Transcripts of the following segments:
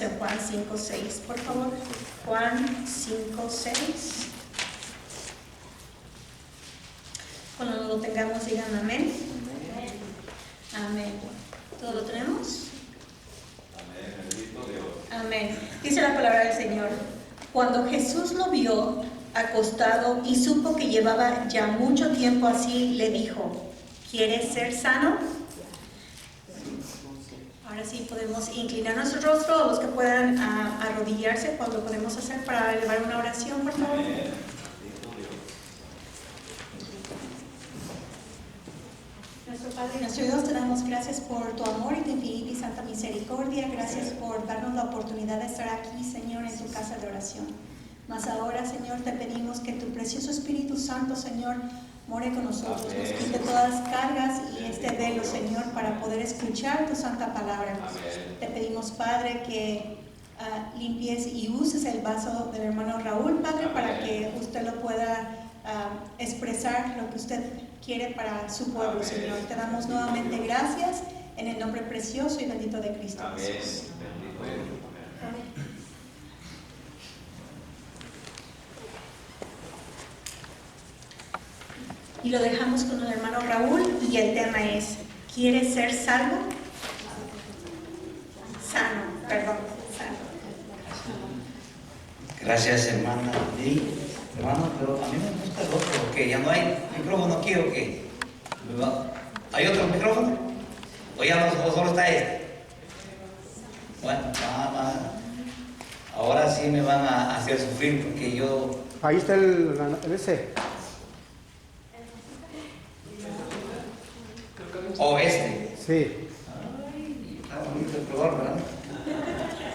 en Juan 5:6, por favor. Juan 5:6. Cuando lo tengamos, digan amén. Amén. ¿Todo lo tenemos? Amén, bendito Dios. Amén. Dice la palabra del Señor: cuando Jesús lo vio acostado y supo que llevaba ya mucho tiempo así, le dijo: ¿quieres ser sano? Ahora sí podemos inclinar nuestro rostro, los que puedan arrodillarse, cuando lo podemos hacer para elevar una oración, por favor. Amén, bendito Dios. Nuestro Padre y nuestro Dios, te damos gracias por tu amor y tu infinita y santa misericordia. Gracias por darnos la oportunidad de estar aquí, Señor, en tu casa de oración. Mas ahora, Señor, te pedimos que tu precioso Espíritu Santo, Señor, more con nosotros, nos quite todas las cargas y este velo, Señor, para poder escuchar tu santa palabra. Amén. Te pedimos, Padre, que limpies y uses el vaso del hermano Raúl, Padre, para que usted lo pueda expresar lo que usted quiere para su pueblo, Amén. Señor. Te damos nuevamente gracias en el nombre precioso y bendito de Cristo Amén, Jesús. bendito Dios. Y lo dejamos con el hermano Raúl y el tema es: ¿quieres ser salvo? Sano. Gracias, hermana. Sí, hermano, pero a mí me gusta el otro, porque ya no hay micrófono aquí, ¿o qué? ¿Hay otro micrófono? ¿O ya no, o solo está este? Bueno, ahora sí me van a hacer sufrir, porque yo... Ahí está el ese. ¿O este? Sí. Ay, está bonito el color, ¿verdad?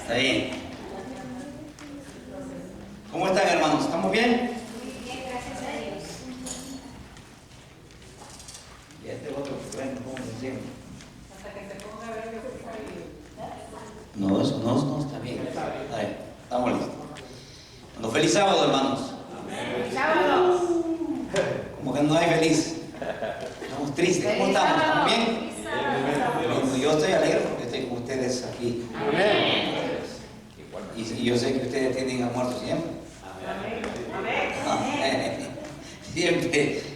Está bien. ¿Cómo están, hermanos? ¿Estamos bien? Muy bien, gracias a Dios. Y este otro, bueno, ¿cómo se llama? Hasta que se ponga a ver No, eso no está bien. A ver, estamos listos. Bueno, feliz sábado, hermanos. ¡Feliz sábado! Como que no hay feliz. Estamos tristes. ¿Cómo estamos? ¿Estamos bien? Bueno, yo estoy alegre porque estoy con ustedes aquí. Y yo sé que ustedes tienen almuerzo siempre.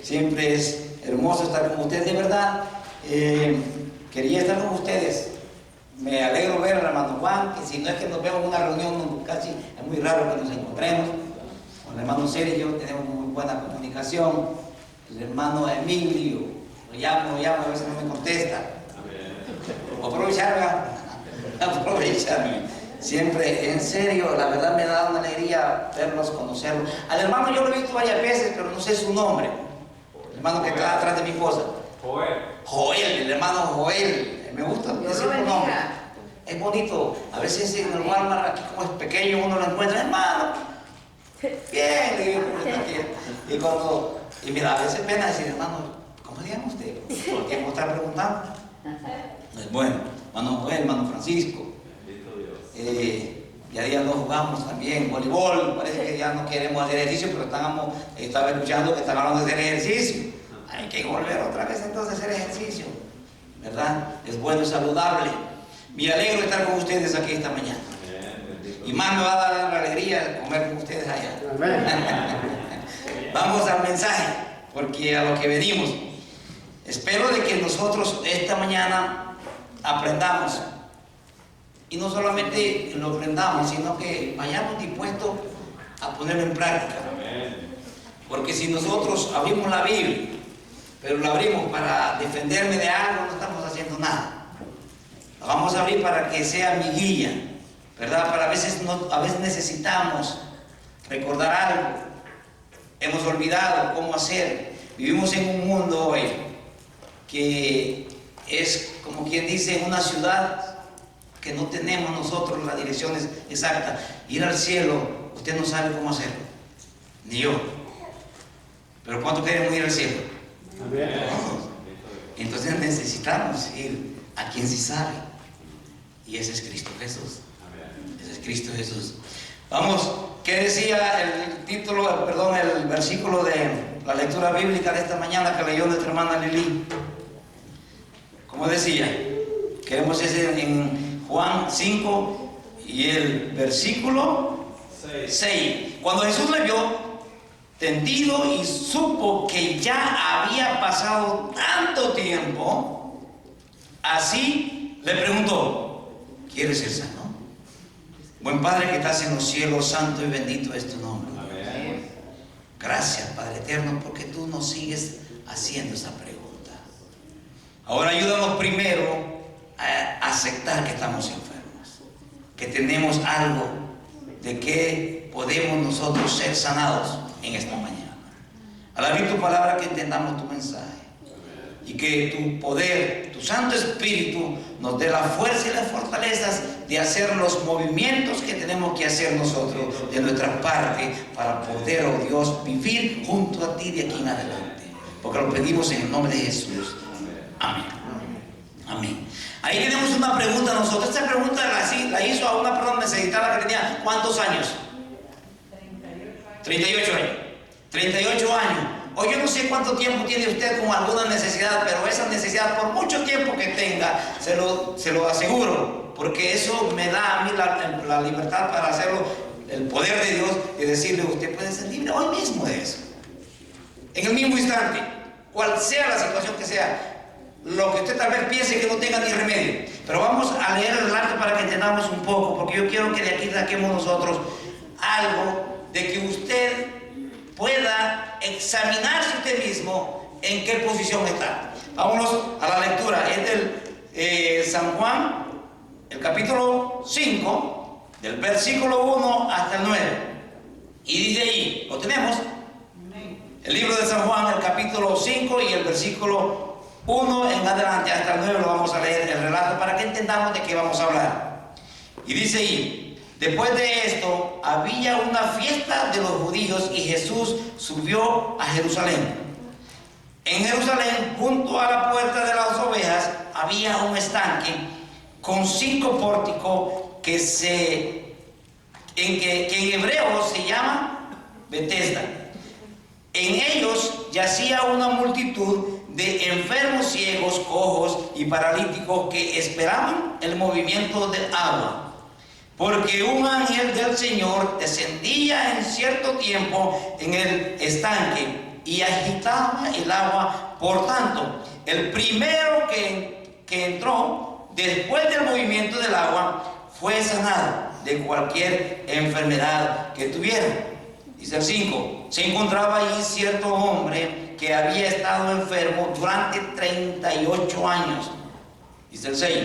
Siempre es hermoso estar con ustedes, de verdad. Quería estar con ustedes. Me alegro ver al hermano Juan, que si no es que nos vemos en una reunión, casi es muy raro que nos encontremos. Con el hermano Sergio tenemos muy buena comunicación. El hermano Emilio, lo llamo, a veces no me contesta. Aprovecharme. Siempre, en serio, la verdad me da una alegría verlos, conocerlos. Al hermano yo lo he visto varias veces, pero no sé su nombre. El hermano que está atrás de mi esposa. Joel, el hermano Joel. Me gusta decir su nombre. Es bonito. A veces en el Walmart, aquí como es pequeño, uno lo encuentra, hermano. Bien, le digo, y mira, a veces pena decir, hermano, ¿cómo se llama usted? ¿Por qué me está preguntando? Bueno, hermano Joel, hermano Francisco. Ya no jugamos también voleibol, parece que ya no queremos hacer ejercicio, pero estaba escuchando que están hablando de hacer ejercicio. Hay que volver otra vez entonces a hacer ejercicio, ¿verdad? Es bueno y saludable. Me alegro de estar con ustedes aquí esta mañana. Y más me va a dar la alegría de comer con ustedes allá. Vamos al mensaje, porque a lo que venimos. Espero de que nosotros esta mañana aprendamos. Y no solamente lo aprendamos, sino que vayamos dispuestos a ponerlo en práctica. Porque si nosotros abrimos la Biblia, pero la abrimos para defenderme de algo, no estamos haciendo nada. La vamos a abrir para que sea mi guía, ¿verdad? Para a veces necesitamos recordar algo. Hemos olvidado cómo hacer. Vivimos en un mundo hoy que es, como quien dice, en una ciudad que no tenemos nosotros las direcciones exactas. Ir al cielo, usted no sabe cómo hacerlo, ni yo. Pero ¿cuánto queremos ir al cielo? Entonces necesitamos ir a quien sí sabe, y ese es Cristo Jesús. Ese es Cristo Jesús. Vamos, ¿qué decía el versículo de la lectura bíblica de esta mañana que leyó nuestra hermana Lili? ¿Cómo decía? Queremos decir en Juan 5 y y el versículo 6. Cuando Jesús le vio tendido y supo que ya había pasado tanto tiempo, así le preguntó: ¿quieres ser sano? Buen Padre que estás en los cielos, santo y bendito es tu nombre. Amén. Gracias, Padre eterno, porque tú nos sigues haciendo esa pregunta. Ahora ayúdanos primero a aceptar que estamos enfermos, que tenemos algo de que podemos nosotros ser sanados en esta mañana. Al abrir tu palabra, que entendamos tu mensaje y que tu poder, tu Santo Espíritu, nos dé la fuerza y las fortalezas de hacer los movimientos que tenemos que hacer nosotros de nuestra parte para poder, oh Dios, vivir junto a ti de aquí en adelante. Porque lo pedimos en el nombre de Jesús. Amén. Amén. Ahí tenemos una pregunta nosotros. Esta pregunta la hizo a una persona necesitada que tenía ¿cuántos años? 38 años. 38 años. Hoy yo no sé cuánto tiempo tiene usted con alguna necesidad, pero esa necesidad, por mucho tiempo que tenga, se lo aseguro, porque eso me da a mí la libertad para hacerlo, el poder de Dios, y decirle: usted puede ser libre hoy mismo de eso. En el mismo instante, cual sea la situación que sea, lo que usted tal vez piense que no tenga ni remedio. Pero vamos a leer el relato para que entendamos un poco, porque yo quiero que de aquí saquemos nosotros algo de que usted pueda examinarse usted mismo en qué posición está. Vámonos a la lectura. Es del San Juan, el capítulo 5, del versículo 1 hasta el 9. Y dice ahí, lo tenemos, el libro de San Juan, el capítulo 5 y el versículo 1 en adelante hasta el 9 lo vamos a leer el relato para que entendamos de qué vamos a hablar. Y dice ahí: después de esto había una fiesta de los judíos y Jesús subió a Jerusalén. En Jerusalén, junto a la puerta de las ovejas, había un estanque con 5 pórticos que en hebreo se llama Betesda. En ellos yacía una multitud de enfermos, ciegos, cojos y paralíticos que esperaban el movimiento del agua. Porque un ángel del Señor descendía en cierto tiempo en el estanque y agitaba el agua. Por tanto, el primero que entró después del movimiento del agua fue sanado de cualquier enfermedad que tuviera. Dice el 5: se encontraba allí cierto hombre que había estado enfermo durante 38 años. Dice el 6: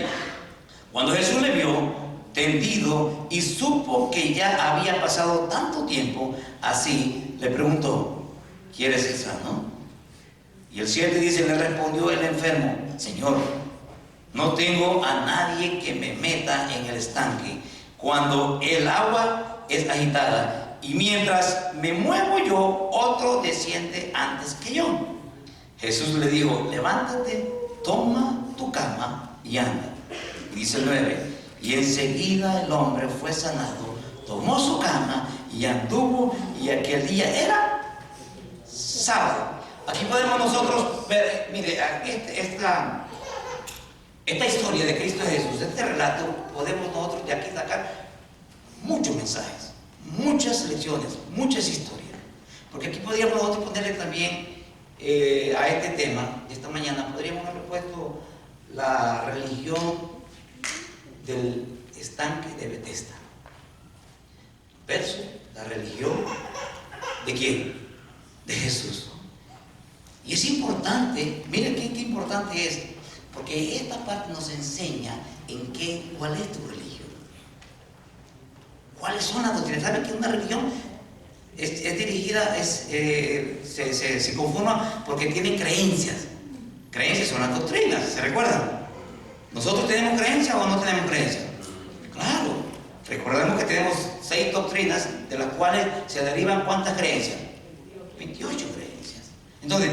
cuando Jesús le vio tendido y supo que ya había pasado tanto tiempo así, le preguntó: ¿quieres ser sano? Y el 7 dice: le respondió el enfermo: Señor, no tengo a nadie que me meta en el estanque cuando el agua es agitada, y mientras me muevo yo, otro desciende antes que yo. Jesús le dijo: levántate, toma tu cama y anda. Y dice el 9: y enseguida el hombre fue sanado, tomó su cama y anduvo, y aquel día era sábado. Aquí podemos nosotros ver, mire, esta historia de Cristo Jesús, este relato, podemos nosotros de aquí sacar muchos mensajes, muchas lecciones, muchas historias. Porque aquí podríamos nosotros ponerle también a este tema de esta mañana, podríamos haber puesto la religión del estanque de Betesda versus la religión ¿de quién? De Jesús. Y es importante, miren qué importante es, porque esta parte nos enseña cuál es tu religión, cuáles son las doctrinas. ¿Saben que una religión es dirigida, se conforma porque tiene creencias? Creencias son las doctrinas, ¿se recuerdan? ¿Nosotros tenemos creencias o no tenemos creencias? Claro, recordemos que tenemos 6 doctrinas, de las cuales se derivan ¿cuántas creencias? 28 creencias. Entonces,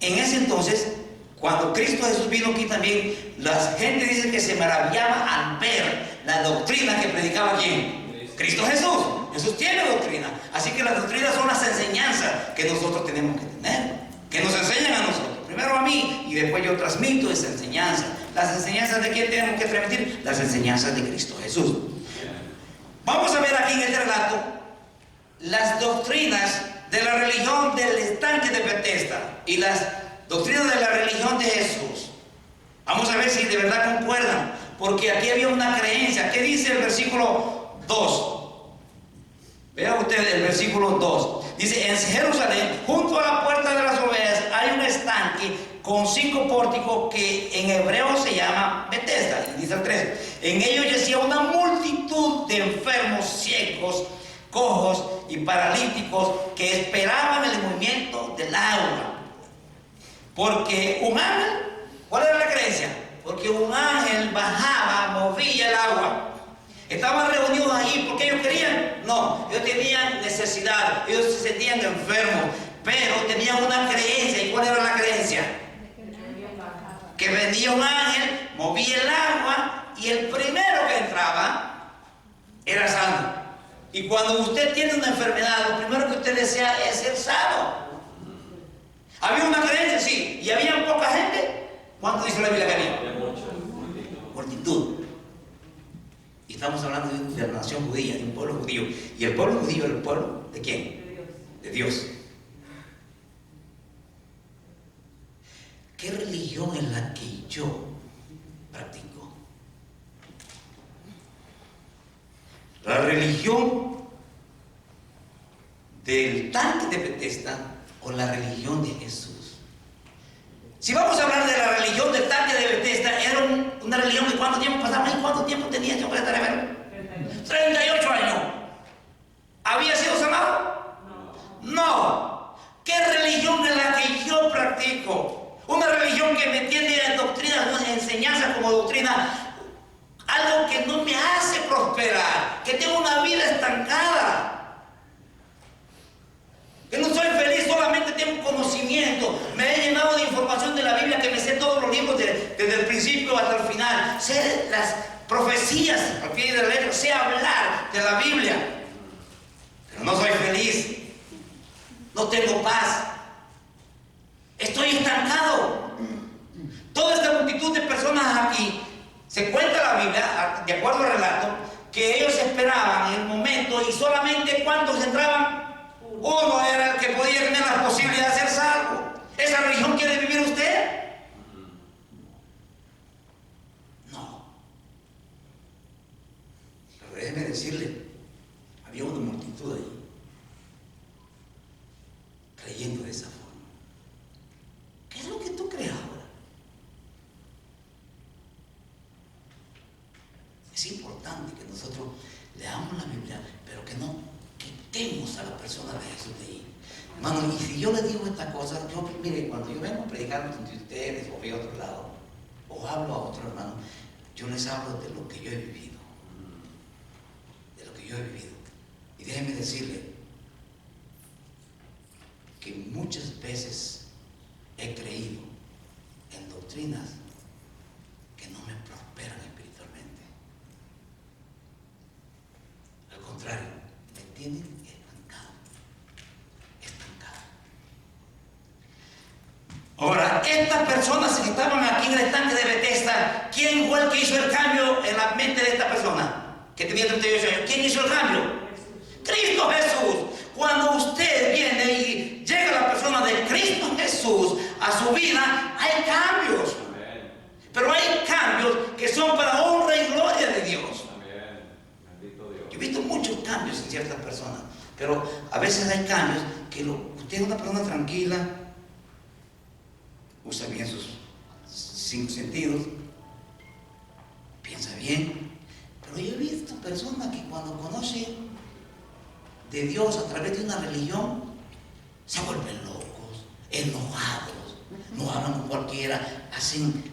en ese entonces, cuando Cristo Jesús vino aquí también, la gente dice que se maravillaba al ver la doctrina que predicaba ¿quién? Cristo Jesús. Jesús tiene doctrina. Así que las doctrinas son las enseñanzas que nosotros tenemos que tener, que nos enseñan a nosotros. Primero a mí y después yo transmito esa enseñanza. ¿Las enseñanzas de quién tenemos que transmitir? Las enseñanzas de Cristo Jesús. Vamos a ver aquí en este relato las doctrinas de la religión del estanque de Bethesda y las doctrinas de la religión de Jesús. Vamos a ver si de verdad concuerdan, porque aquí había una creencia. ¿Qué dice el versículo 2? Vean ustedes el versículo 2. Dice: en Jerusalén, junto a la puerta de las ovejas, hay un estanque con 5 pórticos que en hebreo se llama Bethesda. Y dice el 3: en ellos yacía una multitud de enfermos, ciegos, cojos y paralíticos que esperaban el movimiento del agua. Porque un ángel, ¿cuál era la creencia? Porque un ángel bajaba, movía el agua. Estaban reunidos ahí porque ellos querían. No, ellos tenían necesidad, ellos se sentían enfermos, pero tenían una creencia. ¿Y cuál era la creencia? Que venía un ángel, movía el agua y el primero que entraba era sano. Y cuando usted tiene una enfermedad, lo primero que usted desea es ser sano. Había una creencia, sí, y había poca gente. ¿Cuánto dice la Biblia que había? Multitud. Y estamos hablando de la nación judía, de un pueblo judío. Y el pueblo judío era el pueblo ¿de quién? De Dios. ¿Qué religión es la que yo practico? La religión del tanque de Bethesda o la religión de Jesús. Si vamos a hablar de la religión del tanque de Bethesda, era una religión de ¿cuánto tiempo pasaba ahí? ¿Cuánto tiempo tenía yo para estar a ver? 38 años. ¿Había sido sanado? No. ¿Qué religión es la que yo practico? Una religión que me tiene en doctrina, enseñanza como doctrina, algo que no me hace prosperar, que tengo una vida estancada. Que no soy feliz, solamente tengo conocimiento. Me he llenado de información de la Biblia, que me sé todos los libros desde el principio hasta el final. Sé las profecías al pie de la letra, sé hablar de la Biblia. Pero no soy feliz. No tengo paz. Estoy estancado. Toda esta multitud de personas aquí, se cuenta la Biblia, de acuerdo al relato, que ellos esperaban el momento y solamente ¿cuántos entraban? Uno era el que podía tener la posibilidad de ser salvo. ¿Esa religión quiere vivir usted? No. Pero déjeme decirle, había una multitud ahí, creyendo de esa forma. ¿Qué es lo que tú crees ahora? Es importante que nosotros leamos la Biblia, pero que no quitemos a la persona de Jesús de ahí. Hermano, y si yo le digo esta cosa, mire, cuando yo vengo a predicar entre ustedes, o voy a otro lado, o hablo a otro hermano, yo les hablo de lo que yo he vivido. De lo que yo he vivido. Y déjenme decirle que muchas veces he creído en doctrinas que no me prosperan espiritualmente. Al contrario, me tienen estancado. Ahora, estas personas que estaban aquí en el estanque de Bethesda, ¿quién fue el que hizo el cambio en la mente de esta persona que tenía 38 años? ¿Quién hizo el cambio? Cristo Jesús. Cuando usted viene y llega la persona de Cristo Jesús a su vida, hay cambios. Amén. Pero hay cambios que son para honra y gloria de Dios. Amén. Bendito Dios. Yo he visto muchos cambios en ciertas personas, pero a veces hay cambios que usted es una persona tranquila, usa bien sus 5 sentidos, piensa bien, pero yo he visto personas que cuando conocen de Dios a través de una religión se vuelven locos, enojados, no hablan con cualquiera, hacen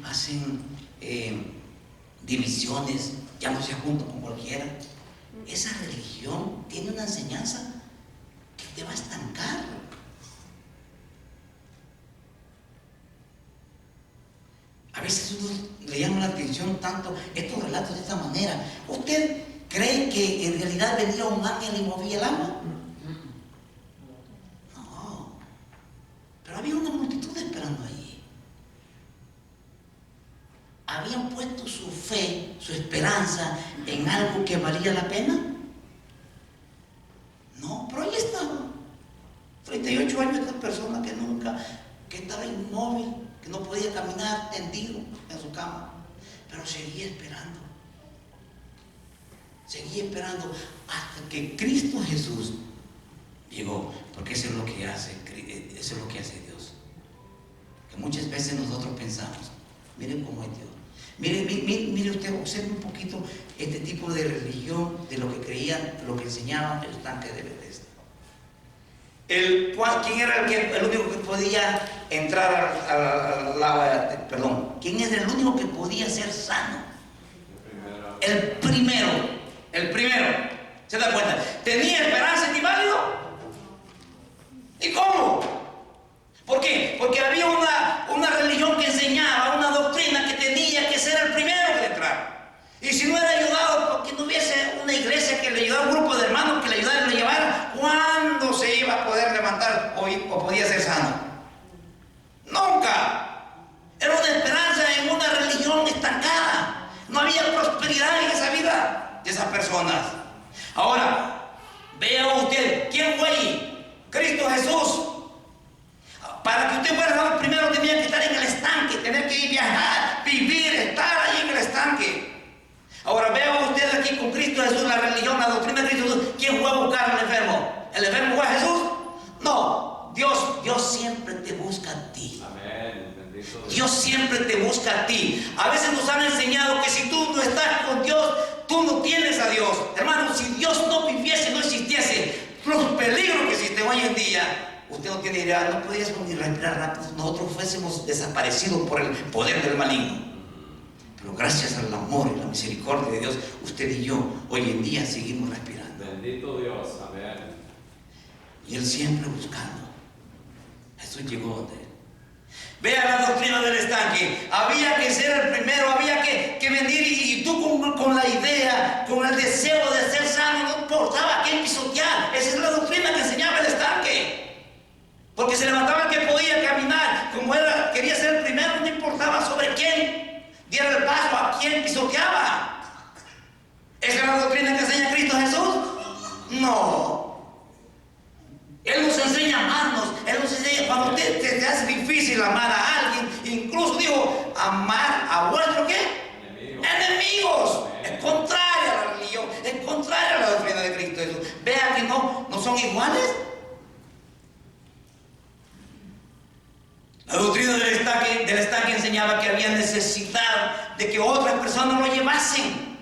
divisiones, ya no se juntan con cualquiera. Esa religión tiene una enseñanza que te va a estancar. A veces uno le llama la atención tanto estos relatos de esta manera. ¿Usted cree que en realidad venía un ángel y movía el agua? No. Pero había una multitud esperando allí. Habían puesto su fe, su esperanza en algo que valía la pena. 88 años esta persona que estaba inmóvil, que no podía caminar tendido en su cama, pero seguía esperando. Seguía esperando hasta que Cristo Jesús llegó, porque eso es lo que hace Dios. Que muchas veces nosotros pensamos, miren cómo es Dios. Mire usted, observe un poquito este tipo de religión, de lo que creían, lo que enseñaban el estanque de Bethesda. ¿Quién era el único que podía entrar al agua? Perdón, ¿quién es el único que podía ser sano? El primero. ¿Se da cuenta? ¿Tenía esperanza en válido? ¿Y cómo? ¿Por qué? Porque había una religión que enseñaba, una doctrina que tenía que ser el primero que entrar. Y si no era ayudado, porque no hubiese una iglesia que le ayudara, un grupo de hermanos que le ayudara y lo llevara, ¿cuándo se iba a poder levantar o podía ser sano? Nunca. Era una esperanza en una religión estancada. No había prosperidad en esa vida de esas personas. Ahora, vea usted, ¿quién fue ahí? Cristo Jesús. Para que usted fuera sano, primero tenía que estar en el estanque, tener que ir viajar, vivir, estar ahí en el estanque. Ahora vea usted aquí con Cristo Jesús, la religión, la doctrina de Cristo Jesús. ¿Quién fue a buscar al enfermo? ¿El enfermo fue Jesús? No, Dios siempre te busca a ti. Amén. Bendito Dios. Dios siempre te busca a ti. A veces nos han enseñado que si tú no estás con Dios, tú no tienes a Dios. Hermano, si Dios no viviese, no existiese, los peligros que existen hoy en día, usted no tiene idea, no pudiésemos ni respirar rápido, nosotros fuésemos desaparecidos por el poder del maligno. Pero gracias al amor y la misericordia de Dios, usted y yo hoy en día seguimos respirando. Bendito Dios. Amén. Y Él siempre buscando. Jesús llegó donde Él. Vea la doctrina del estanque. Había que ser el primero, había que venir y tú con la idea, con el deseo de ser sano, no importaba quién pisotear. Esa es la doctrina que enseñaba el estanque. Porque se levantaba el que podía caminar, como él quería ser el primero, no importaba sobre quién diera el paso, a quién pisoteaba. ¿Esa es la doctrina que enseña Cristo Jesús? No. Él nos enseña a amarnos. Él nos enseña, cuando usted te hace difícil amar a alguien, incluso dijo, amar a vuestro ¿qué? Enemigos. Es contraria a la religión, es contraria a la doctrina de Cristo Jesús. Vea que no son iguales. La doctrina del estanque enseñaba que había necesidad de que otras personas lo llevasen.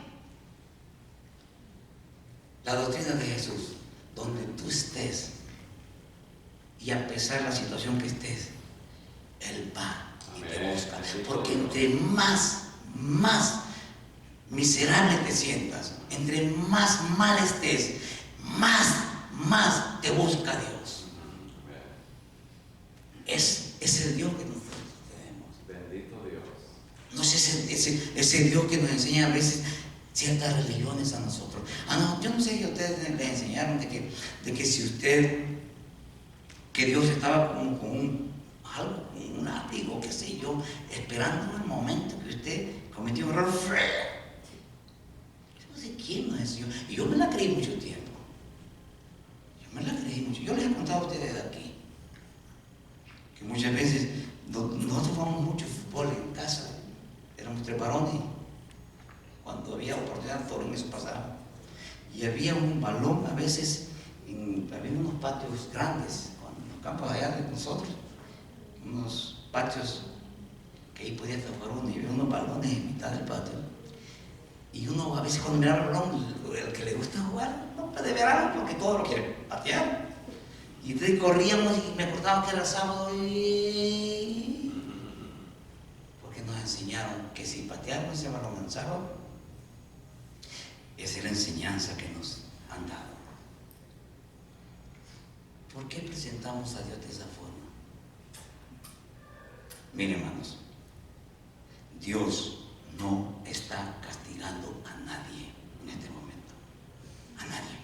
La doctrina de Jesús, donde tú estés y a pesar de la situación que estés, Él va y te busca. Porque entre más miserable te sientas, entre más mal estés, más te busca Dios. Es el Dios que nosotros tenemos. Bendito Dios. No es ese Dios que nos enseña a veces ciertas religiones a nosotros. No, yo no sé si ustedes le enseñaron de que si usted, que Dios estaba como con un látigo, qué sé yo, esperando el momento que usted cometió un error. Yo no sé quién nos enseñó. Y yo me la creí mucho tiempo. Yo les he contado a ustedes de aquí que muchas veces nosotros jugamos mucho fútbol en casa, éramos 3 varones, cuando había oportunidad todo en eso pasaba, y había un balón a veces, había unos patios grandes, en los campos allá de nosotros, unos patios que ahí podía jugar uno, y había unos balones en mitad del patio, y uno a veces cuando miraba el balón, el que le gusta jugar, no puede ver algo porque todo lo quiere patear. Y entonces corríamos y me acordaba que era sábado porque nos enseñaron que si pateamos ese balón en sábado, esa es la enseñanza que nos han dado. ¿Por qué presentamos a Dios de esa forma? Miren, hermanos, Dios no está castigando a nadie en este momento. A nadie.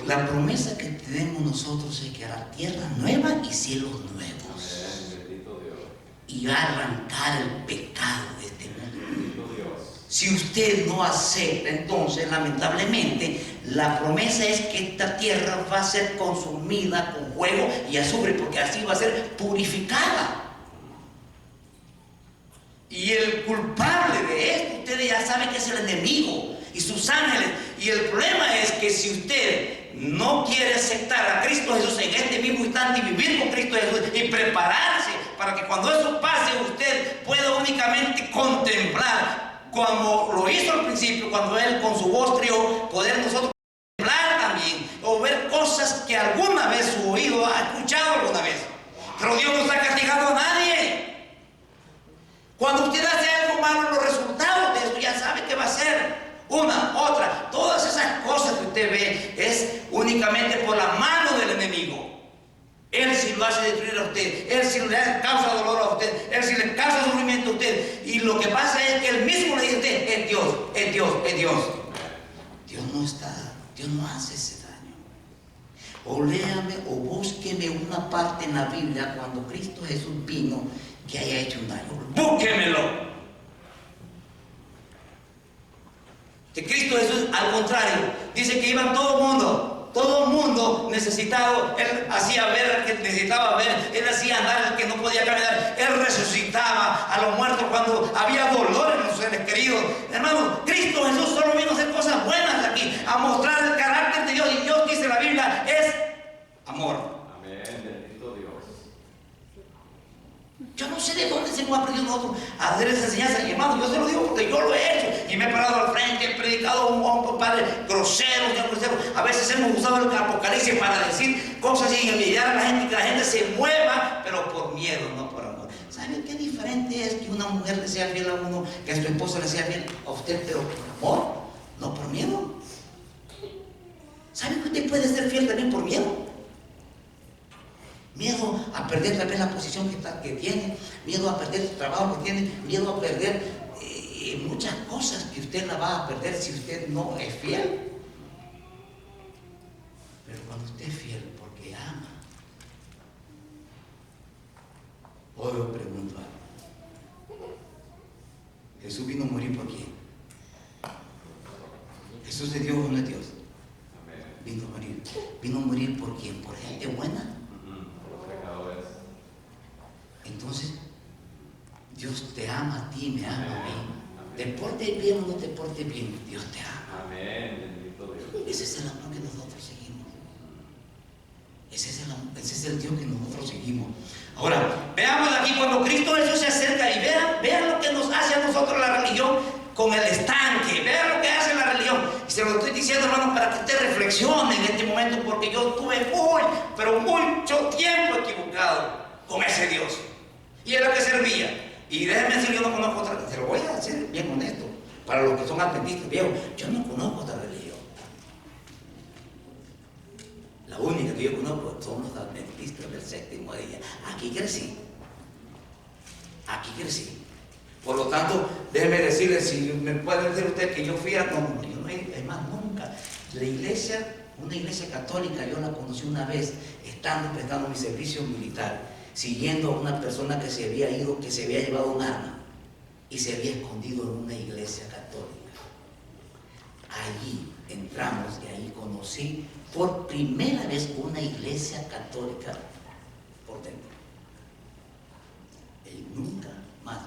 La promesa que tenemos nosotros es que hará tierra nueva y cielos nuevos. Amén. Bendito Dios. Y va a arrancar el pecado de este mundo. Bendito Dios. Si usted no acepta, entonces lamentablemente la promesa es que esta tierra va a ser consumida con fuego y azufre, porque así va a ser purificada. Y el culpable de esto, ustedes ya saben que es el enemigo y sus ángeles. Y el problema es que si usted no quiere aceptar a Cristo Jesús en este mismo instante y vivir con Cristo Jesús y prepararse para que cuando eso pase usted pueda únicamente contemplar, como lo hizo al principio, cuando Él con su voz trió, poder nosotros contemplar también o ver cosas que alguna vez su oído ha escuchado alguna vez. Pero Dios no está castigando a nadie. Cuando usted hace algo malo, los resultados de eso ya sabe que va a ser una, otra. Todas esas cosas que usted ve es únicamente por la mano del enemigo. Él sí lo hace destruir a usted. Él sí le causa dolor a usted. Él sí le causa sufrimiento a usted. Y lo que pasa es que él mismo le dice a usted, es Dios, es Dios, es Dios. Dios no está, Dios no hace ese daño. O léame o búsqueme una parte en la Biblia cuando Cristo Jesús vino que haya hecho un daño. Búsquemelo. Que Cristo Jesús, al contrario, dice que iban todo el mundo necesitado. Él hacía ver al que necesitaba ver, Él hacía andar al que no podía caminar, Él resucitaba a los muertos cuando había dolor en los seres queridos. Hermano, Cristo Jesús solo vino a hacer cosas buenas aquí, a mostrar el carácter de Dios. Y Dios, dice la Biblia, es amor. Amén, bendito Dios. Yo no sé de dónde se hemos aprendido nosotros a hacer esa enseñanza, y hermano, yo se lo digo porque yo lo he hecho y me he parado al frente, he predicado a un padre grosero, a veces hemos usado el Apocalipsis para decir cosas y envidiar a la gente, que la gente se mueva, pero por miedo, no por amor. ¿Saben qué diferente es que una mujer le sea fiel a uno, que su esposo le sea fiel a usted, pero por amor, no por miedo? ¿Saben que usted puede ser fiel también por miedo? Miedo a perder tal vez la posición que tiene, miedo a perder su trabajo que tiene, miedo a perder muchas cosas que usted la va a perder si usted no es fiel. Pero cuando usted es fiel porque ama, hoy yo pregunto algo. ¿Jesús vino a morir por quién? ¿Jesús es Dios o no es Dios? Vino a morir. ¿Vino a morir por quién? ¿Por gente buena? Entonces, Dios te ama a ti, me ama a mí. Te portes bien o no te portes bien, Dios te ama. Amén, bendito Dios. Ese es el amor que nosotros seguimos. Ese es el Dios que nosotros seguimos. Ahora, veamos aquí cuando Cristo Jesús se acerca y vean lo que nos hace a nosotros la religión con el estanque. Vean lo que hace la religión. Y se lo estoy diciendo, hermano, para que usted reflexione en este momento, porque yo tuve mucho tiempo equivocado con ese Dios. Y era que servía. Y déjenme decir, yo no conozco otra, se lo voy a decir bien honesto, para los que son adventistas viejos, yo no conozco otra religión. La única que yo conozco son los adventistas del séptimo día. Aquí crecí. Por lo tanto, déjenme decirles, si me puede decir usted que yo fui a... No, yo no he, es más, nunca. La iglesia, una iglesia católica, yo la conocí una vez, estando prestando mi servicio militar, siguiendo a una persona que se había ido, que se había llevado un arma y se había escondido en una iglesia católica. Allí entramos y ahí conocí por primera vez una iglesia católica por dentro. Y nunca más.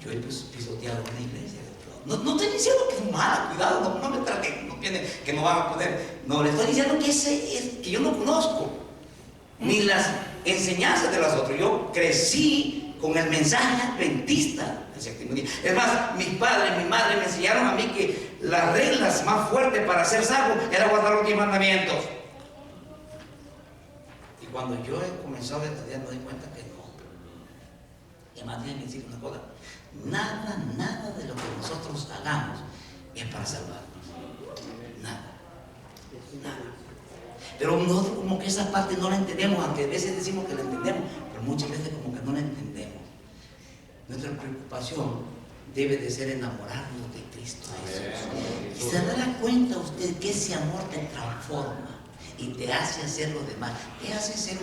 Yo he pisoteado una iglesia. No estoy diciendo que es mala, cuidado, no me traten, no tiene, que no van a poder. No, le estoy diciendo que que yo no conozco ni las enseñanzas de las otras. Yo crecí con el mensaje adventista del séptimo día. Es más, mis padres, mi madre me enseñaron a mí que las reglas más fuertes para ser salvo era guardar los 10 mandamientos. Y cuando yo he comenzado a estudiar me doy cuenta que no. Y además tienen que decir una cosa: nada de lo que nosotros hagamos es para salvarnos. Nada. Pero nosotros como que esa parte no la entendemos, aunque a veces decimos que la entendemos, pero muchas veces como que no la entendemos. Nuestra preocupación debe de ser enamorarnos de Cristo Jesús. Y se dará cuenta usted que ese amor te transforma y te hace hacer lo demás. Te hace ser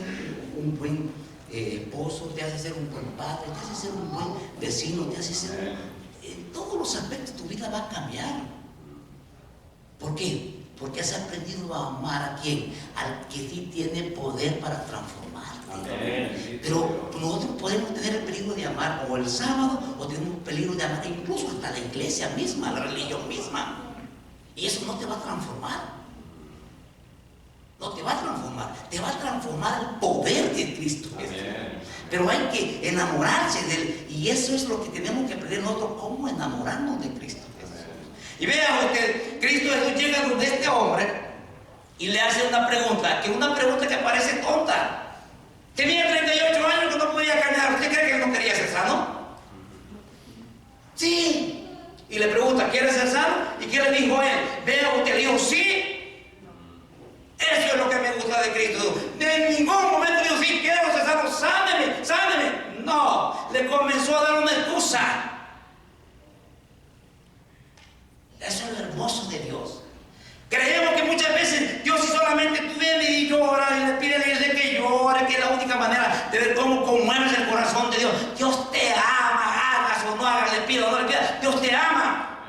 un buen esposo, te hace ser un buen padre, te hace ser un buen vecino, te hace ser... En todos los aspectos tu vida va a cambiar. ¿Por qué? Porque has aprendido a amar a quién, al que sí tiene poder para transformar. Amén. Pero nosotros podemos tener el peligro de amar o el sábado, o tenemos el peligro de amar incluso hasta la iglesia misma, la religión misma. Y eso no te va a transformar. No te va a transformar, te va a transformar el poder de Cristo Jesús. Pero hay que enamorarse de Él. Y eso es lo que tenemos que aprender nosotros, cómo enamorarnos de Cristo Jesús. Y vean usted, Cristo Jesús llega donde este hombre y le hace una pregunta que parece tonta. Tenía 38 años que no podía caminar. ¿Usted cree que él no quería ser sano? Sí. Y le pregunta, ¿quiere ser sano? ¿Y qué le dijo él? Vea usted, le dijo, sí. Eso es lo que me gusta de Cristo. En ningún momento dijo, sí, quiero ser sano, sáneme, sáneme. No, le comenzó a dar una excusa. Eso es lo hermoso de Dios. Creemos que muchas veces Dios, si solamente tú vienes y lloras y le pides a la iglesia que llore, que es la única manera de ver cómo conmueves el corazón de Dios. Dios te ama, hagas o no hagas, le pidas o no le pidas, Dios te ama.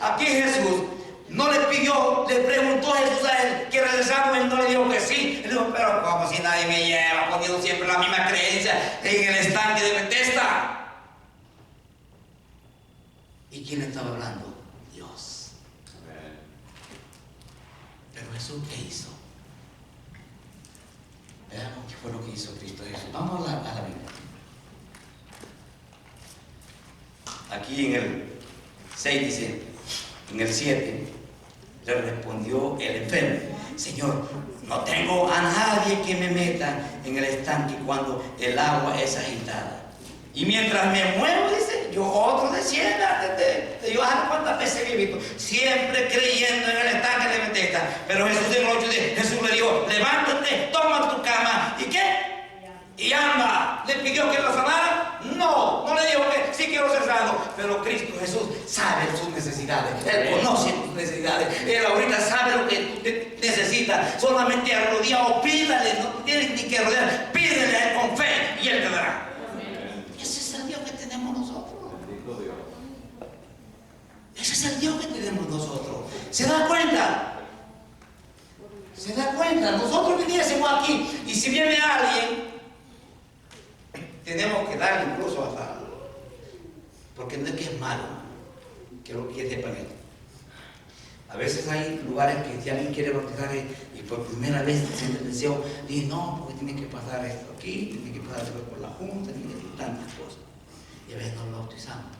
Aquí Jesús no le pidió, le preguntó a Jesús a él, ¿quieres ser sano? Él no le dijo que sí. Él dijo, pero como si nadie me lleva, poniendo siempre la misma creencia en el estanque de Bethesda. ¿Y quién estaba hablando? Dios. Pero Jesús, ¿qué hizo? Veamos qué fue lo que hizo Cristo Jesús. Vamos a la Biblia. Aquí en el 6 dice, en el 7, le respondió el enfermo, Señor, no tengo a nadie que me meta en el estanque cuando el agua es agitada. Y mientras me muevo, dice, yo otro desciende antes de yo, ¿cuántas veces he visto? Siempre creyendo en el estanque de Bethesda. Pero Jesús en el 8 dice, Jesús le dijo, levántate, toma tu cama. ¿Y qué? Y anda. ¿Le pidió que lo sanara? No, no le dijo que sí quiero ser sano. Pero Cristo Jesús sabe sus necesidades. Él conoce tus necesidades. Él ahorita sabe lo que necesita. Solamente arrodillado, pídale, no tienes ni que rodear. Pídele a Él con fe y Él te dará. Ese es el Dios que tenemos nosotros. Bendito Dios. Ese es el Dios que tenemos nosotros. ¿Se da cuenta? ¿Se da cuenta? Nosotros viniésemos aquí y si viene alguien, tenemos que darle incluso hasta, porque no es que es malo, que lo que sepan esto. A veces hay lugares que si alguien quiere bautizar y por primera vez siente el deseo, dice no, porque tiene que pasar esto aquí, tiene que pasar esto por la junta, tiene que hacer tantas cosas. Y a veces no lo bautizamos.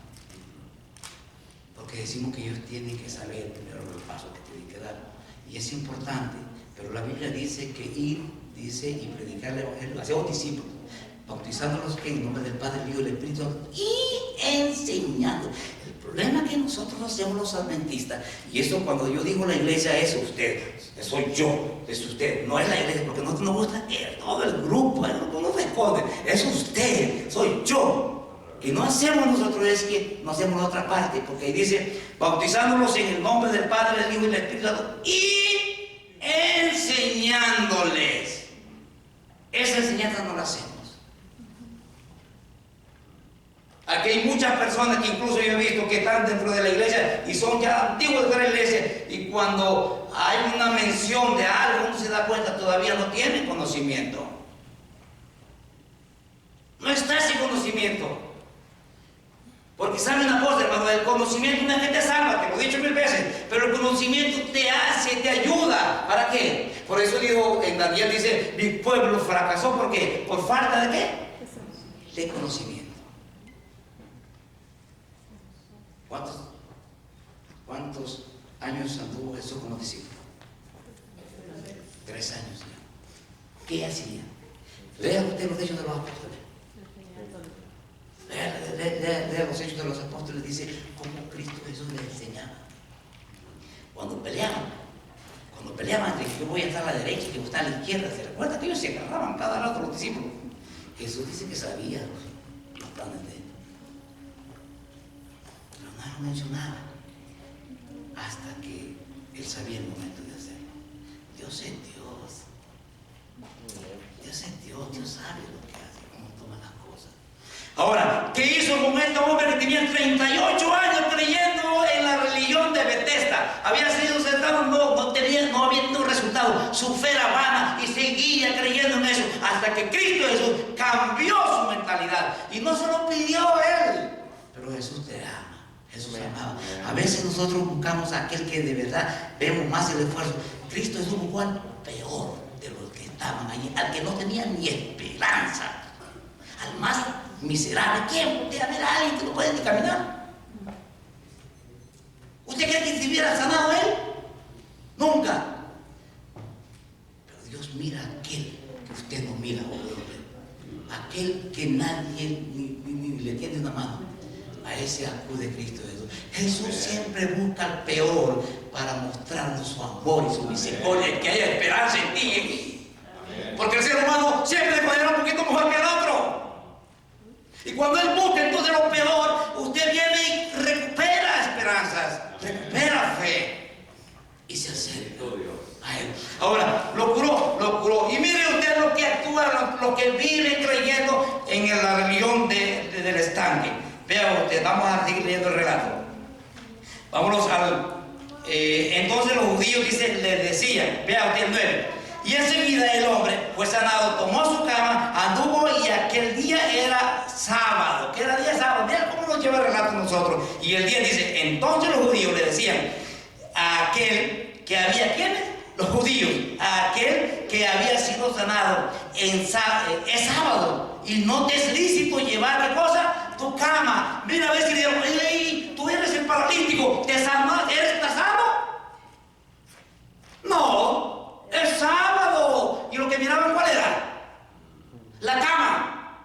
Porque decimos que ellos tienen que saber primero los pasos que tienen que dar. Y es importante, pero la Biblia dice que ir, dice, y predicar el Evangelio, hacer discípulos, bautizándolos en nombre del Padre, el Hijo y el Espíritu Santo, y enseñando. El problema es que nosotros hacemos los adventistas, y eso cuando yo digo la iglesia es usted, soy yo, es usted, no es la iglesia, porque nosotros nos gusta todo el grupo no se esconde, es usted, soy yo. Que no hacemos nosotros es que no hacemos la otra parte, porque ahí dice, bautizándolos en el nombre del Padre, del Hijo y del Espíritu Santo, y enseñándoles. Esa enseñanza no la hacemos. Aquí hay muchas personas que incluso yo he visto que están dentro de la iglesia y son ya antiguos de la iglesia, y cuando hay una mención de algo, uno se da cuenta todavía no tienen conocimiento. No está ese conocimiento. Porque sabe una cosa, hermano, el conocimiento no es que te salva, te lo he dicho 1000 veces, pero el conocimiento te hace, te ayuda. ¿Para qué? Por eso digo, en Daniel dice, mi pueblo fracasó, ¿por qué? ¿Por falta de qué? De conocimiento. ¿Cuántos años anduvo Jesús como discípulo? 3 años ya. ¿Qué hacía? Lea usted los hechos de los apóstoles. Lea los hechos de los apóstoles, dice cómo Cristo Jesús les enseñaba. Cuando peleaban entre que yo voy a estar a la derecha y que voy a estar a la izquierda, ¿se recuerda que ellos se agarraban cada rato los discípulos? Jesús dice que sabía los planes de él, pero no lo mencionaba hasta que él sabía el momento de hacerlo. Dios es Dios. Dios es Dios, Dios sabe lo que hace, cómo toma las cosas. Ahora, ¿qué hizo con este hombre que tenía 38 años creyendo en la religión de Bethesda. Había sido sentado, no había tenido resultado. Su fe era vana y seguía creyendo en eso. Hasta que Cristo Jesús cambió su mentalidad. Y no se lo pidió él. Pero Jesús te ama. Jesús amaba. A veces nosotros buscamos a aquel que de verdad vemos más el esfuerzo. Cristo Jesús buscó al peor de los que estaban allí, al que no tenía ni esperanza, al más miserable. ¿Quién puede ver a alguien que no puede ni caminar? ¿Usted cree que se hubiera sanado él? Nunca. Pero Dios mira a aquel que usted no mira, aquel que nadie ni le tiende una mano. A ese acude Cristo Jesús. Jesús siempre busca al peor para mostrarnos su amor y su misericordia, que haya esperanza en ti y en mí. Porque el ser humano siempre le considera un poquito mejor que el otro. Y cuando él busca entonces lo peor, usted viene y recupera esperanzas, recupera fe y se acerca a él. Ahora, lo curó. Y mire usted lo que actúa, lo que vive creyendo en la religión del estanque. Vea usted, vamos a seguir leyendo el relato. Vámonos entonces los judíos le decían, vea usted el 9. Y enseguida el hombre fue sanado, tomó su cama, anduvo, y aquel día era sábado. ¿Qué era día sábado? Mira cómo nos lleva el relato nosotros. Y el día dice, entonces los judíos le decían a aquel que había, ¿quiénes? Los judíos, a aquel que había sido sanado, es sábado y no te es lícito llevar, ¿qué cosa? Tu cama. Mira a ver si le dijeron, hey, tú eres el paralítico, ¿estás sano? No, es sábado. Y lo que miraban, ¿cuál era? La cama.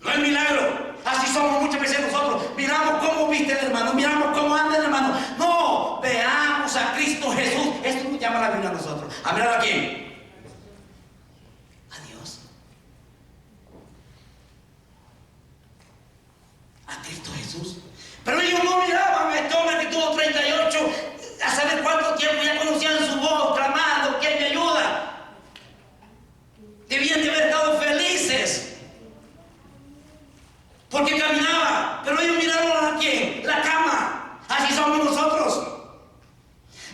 No es milagro. Así somos muchas veces nosotros. Miramos cómo viste el hermano, miramos cómo anda el hermano. No, veamos a Cristo Jesús. Esto nos llama la Biblia a nosotros. ¿A mirar a quién? A Dios. A Cristo Jesús. Pero ellos no miraban a este hombre que tuvo 38, a saber cuánto tiempo, ya conocían su voz, clamando, ¿quién me ayuda? Debían de haber estado felices, porque caminaba. Pero ellos miraron a quién? La cama. Así somos nosotros.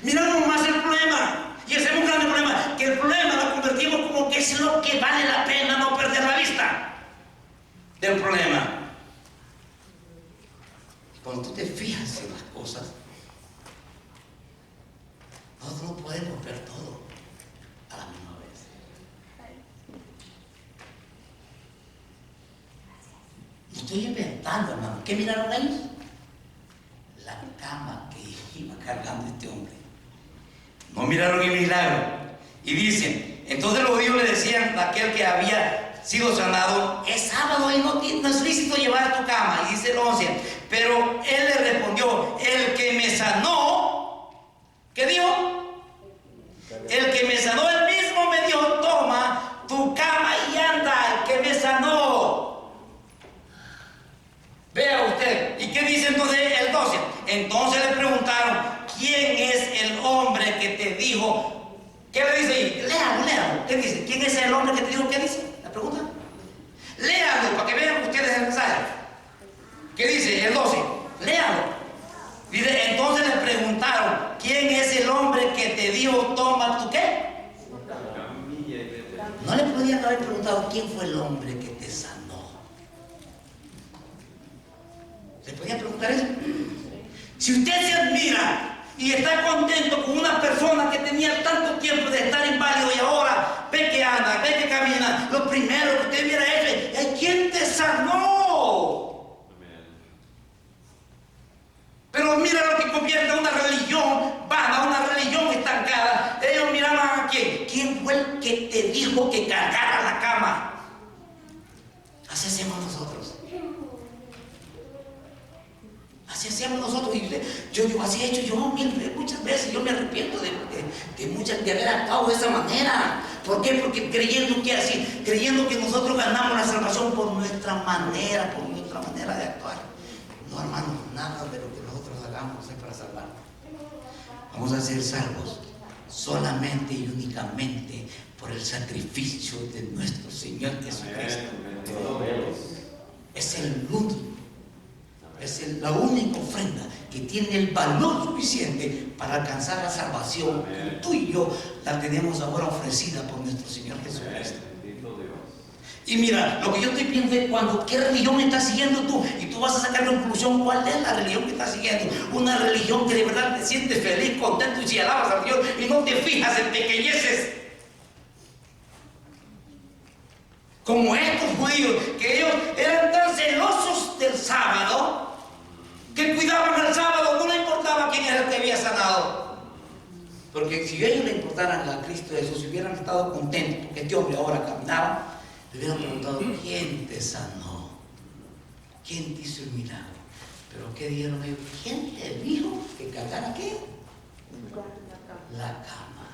Miramos más el problema, y ese es un gran problema, que el problema lo convertimos como que es lo que vale la pena no perder la vista del problema. Cuando tú te fijas en las cosas, nosotros no podemos ver todo a la misma vez. No estoy inventando, hermano. ¿Qué miraron ellos? La cama que iba cargando este hombre. No miraron el milagro. Y dicen, entonces los judíos le decían a aquel que había sido sanado, es sábado y no es lícito llevar tu cama. Y dice el 11, pero él le respondió, el que me sanó, ¿qué dijo? El que me sanó, él mismo me dijo, toma tu cama y anda. El que me sanó. Vea usted. ¿Y qué dice entonces el 12? Entonces le preguntaron, ¿quién es el hombre que te dijo? ¿Qué le dice ahí? Léalo. ¿Qué dice? ¿Quién es el hombre que te dijo? ¿Qué dice? La pregunta. Léalo para que vean ustedes el mensaje. ¿Qué dice? El 12. Léalo. Dice, entonces le preguntaron, ¿quién es el hombre que te dijo, toma tu qué? No le podían haber preguntado quién fue el hombre que te sanó. ¿Le podían preguntar eso? Si usted se admira y está contento con una persona que tenía tanto tiempo de estar inválido y ahora ve que anda, ve que camina, lo primero que usted hubiera hecho es ¿quién te sanó? Pero mira lo que convierte a una religión vana, una religión estancada. Ellos miraban a quién fue el que te dijo que cargara la cama. Así hacemos nosotros. Así hacíamos nosotros. Y yo así he hecho yo muchas veces. Yo me arrepiento de haber actuado de esa manera. ¿Por qué? Porque creyendo que nosotros ganamos la salvación por nuestra manera de actuar. No, hermanos, nada de lo que nosotros hagamos es para salvarnos. Vamos a ser salvos solamente y únicamente por el sacrificio de nuestro Señor Jesucristo. Es el único. Es la única ofrenda que que tiene el valor suficiente para alcanzar la salvación. Amén. Tú y yo la tenemos ahora ofrecida por nuestro Señor Jesucristo. Bendito Dios. Y mira, lo que yo estoy viendo es cuando, ¿qué religión estás siguiendo tú? Y tú vas a sacar la conclusión, ¿cuál es la religión que estás siguiendo? Una religión que de verdad te sientes feliz, contento y si alabas al Dios y no te fijas en pequeñeces. Como estos judíos, que ellos eran tan celosos del sábado, que cuidaban el sábado, no le importaba quién era el que había sanado. Porque si a ellos le importaran a Cristo Jesús, si hubieran estado contentos, porque este hombre ahora caminaba, le hubieran preguntado, ¿quién te sanó? ¿Quién te hizo el milagro? Pero ¿qué dijeron ellos? ¿Quién te dijo que cargara qué? La cama.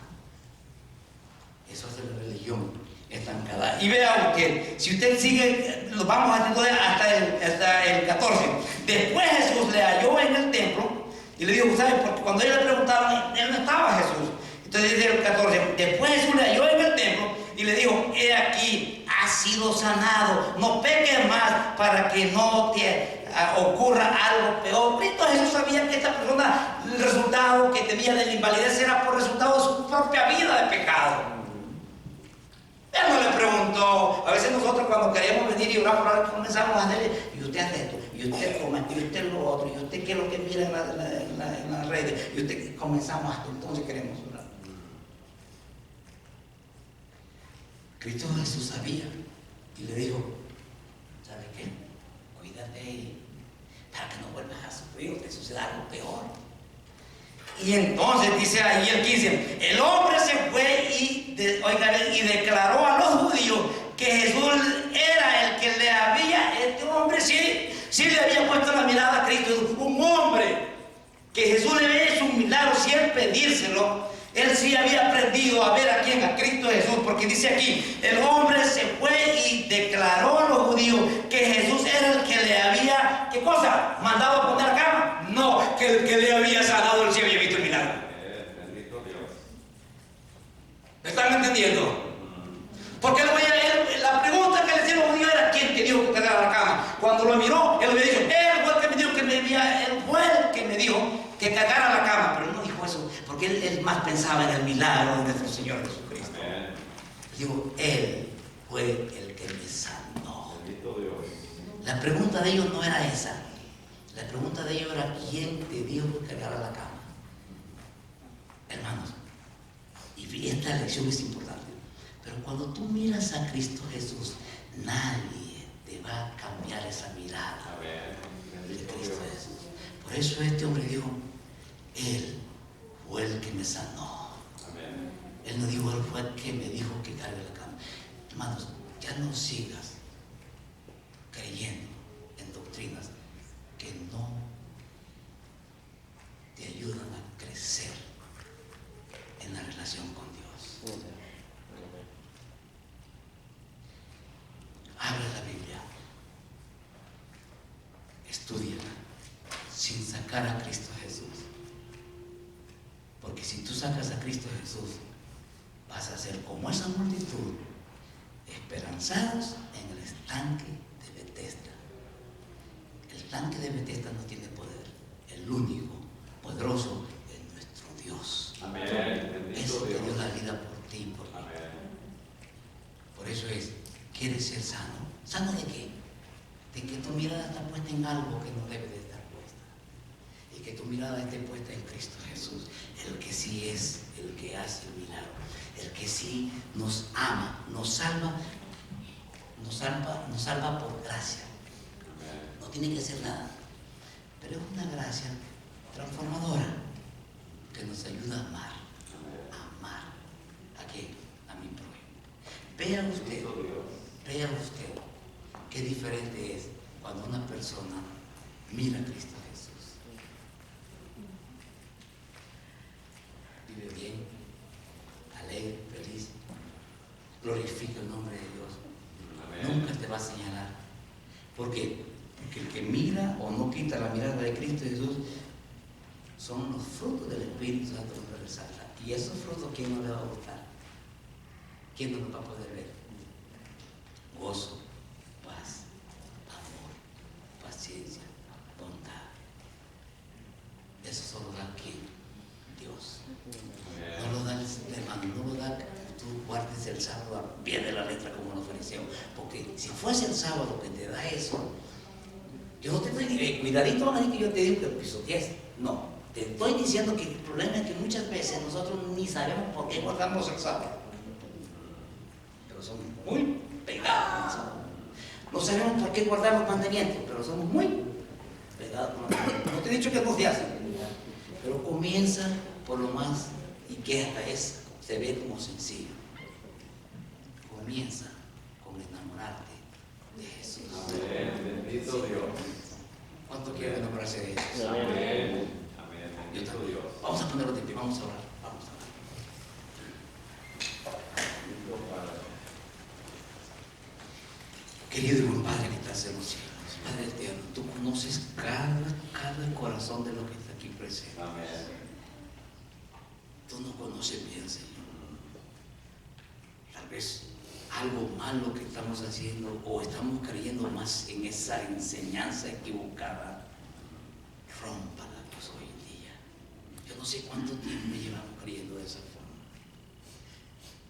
Eso es la religión estancada. Y vea usted, si usted sigue, lo vamos a hacer hasta el 14. Después Jesús le halló en el templo y le dijo, ¿sabes? Porque cuando ellos le preguntaban, él no estaba Jesús. Entonces dice el 14, después Jesús le halló en el templo y le dijo, he aquí, has sido sanado, no peques más para que no te ocurra algo peor. Cristo Jesús sabía que esta persona, el resultado que tenía de la invalidez era por resultado de su propia vida de pecado. Él no le preguntó. A veces nosotros cuando queremos venir y orar por algo comenzamos a hacerle, y usted hace esto, y usted come, y usted lo otro, y usted qué es lo que mira en las redes, y usted comenzamos hasta entonces queremos orar. Cristo Jesús sabía y le dijo, ¿sabe qué? Cuídate para que no vuelvas a sufrir o te suceda algo peor. Y entonces dice ahí el 15, el hombre se fue y declaró a los judíos que Jesús era el que le había, este hombre sí le había puesto la mirada a Cristo, un hombre que Jesús le había hecho un milagro sin pedírselo. Él sí había aprendido a ver a quién, a Cristo Jesús, porque dice aquí, el hombre se fue y declaró a los judíos que Jesús era el que le había, ¿qué cosa? ¿Mandado a poner la cama? No, que el que le había sanado, él sí había visto el milagro. Bendito Dios. ¿Me están entendiendo? Porque la pregunta que le hicieron los judíos era, ¿quién te dijo que cargara la cama? Cuando lo miró, él le dijo, él fue el que me dijo que cargara la cama, pero no dijo eso, porque él más pensaba en el milagro de nuestro Señor Jesucristo. Amén. Digo, él fue el que me sanó. Bendito Dios. La pregunta de ellos no era esa. La pregunta de ellos era, ¿quién te dijo que cargara la cama? Hermanos, y esta lección es importante. Pero cuando tú miras a Cristo Jesús, nadie te va a cambiar esa mirada Amén. de Bendito Cristo Dios. Jesús. Por eso este hombre dijo, Él fue el que me sanó. Amén. Él no dijo, Él fue el que me dijo que cargue la cama. Hermanos, ya no sigas creyendo en doctrinas que no te ayudan a crecer en la relación con Dios. Abre la Biblia, estúdiala sin sacar a Cristo Jesús. Porque si tú sacas a Cristo Jesús, vas a ser como esa multitud, esperanzados en el estanque de Betesda. El estanque de Betesda no tiene poder. El único poderoso es nuestro Dios. Amén. Es Bendito que dio Dios. la vida por ti y por mí. Amén. Por eso es, ¿quieres ser sano? ¿Sano de qué? De que tu mirada está puesta en algo que no debe de estar puesta. Y que tu mirada esté puesta en Cristo Jesús, el que sí es, el que hace el milagro, el que sí nos ama, nos salva por gracia. Amén. No tiene que hacer nada, pero es una gracia transformadora que nos ayuda a amar. ¿A qué? A mi prójimo. Vea usted, Bendito Dios. vea usted qué diferente es cuando una persona mira a Cristo Jesús. Vive bien, alegre, feliz, glorifica el nombre de Dios. Amén. Nunca te va a señalar. ¿Por qué? Porque el que mira o no quita la mirada de Cristo Jesús son los frutos del Espíritu Santo que resalta. Y esos frutos, ¿quién no le va a gustar? ¿Quién no los va a poder ver? Gozo, paz, amor, paciencia, bondad, sábado al pie de la letra como los fariseos. Porque si fuese el sábado que te da eso, yo no te estoy diciendo, cuidadito a que yo te digo que pisotees. No, te estoy diciendo que el problema es que muchas veces nosotros ni sabemos por qué guardamos el sábado. Pero somos muy pegados con el sábado. No sabemos por qué guardar los mandamientos, pero somos muy pegados con los mandamientos. No te he dicho que no se hacen, pero comienza por lo más y que hasta se ve como sencillo. Comienza con enamorarte de Jesús. Amén. Bendito Dios. ¿Cuánto quieren enamorarse de Jesús? Amén. Amén. Yo Bendito también. Dios. Vamos a ponerlo de pie, vamos a orar. Vamos a orar. Bendito Padre. Querido y buen Padre que estás en los cielos, Padre eterno, tú conoces cada corazón de lo que está aquí presente. Amén. Tú nos conoces bien, Señor. Tal vez algo malo que estamos haciendo o estamos creyendo más en esa enseñanza equivocada rómpala, Dios, hoy en día. Yo no sé cuánto tiempo llevamos creyendo de esa forma,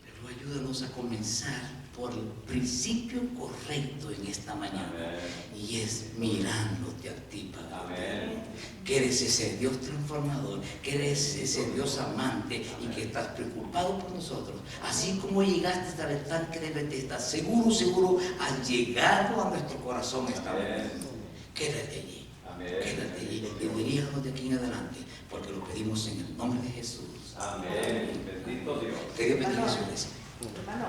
pero ayúdanos a comenzar por el principio correcto en esta mañana. Amén. Y es mirándote a ti, Padre eterno, Amén. que eres ese Dios transformador, que eres ese Dios amante y que estás preocupado por nosotros. Así como llegaste hasta el estanque de Bethesda, seguro has llegado a nuestro corazón esta vez. Amén. Quédate allí, Amén. quédate allí y diríjanos de aquí en adelante, porque lo pedimos en el nombre de Jesús. Amén. Bendito Dios. Que Dios bendiga su iglesia. Hermano,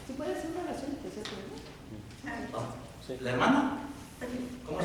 ¿sí puede hacer una oración especial por mí? ¿La hermana? ¿Cómo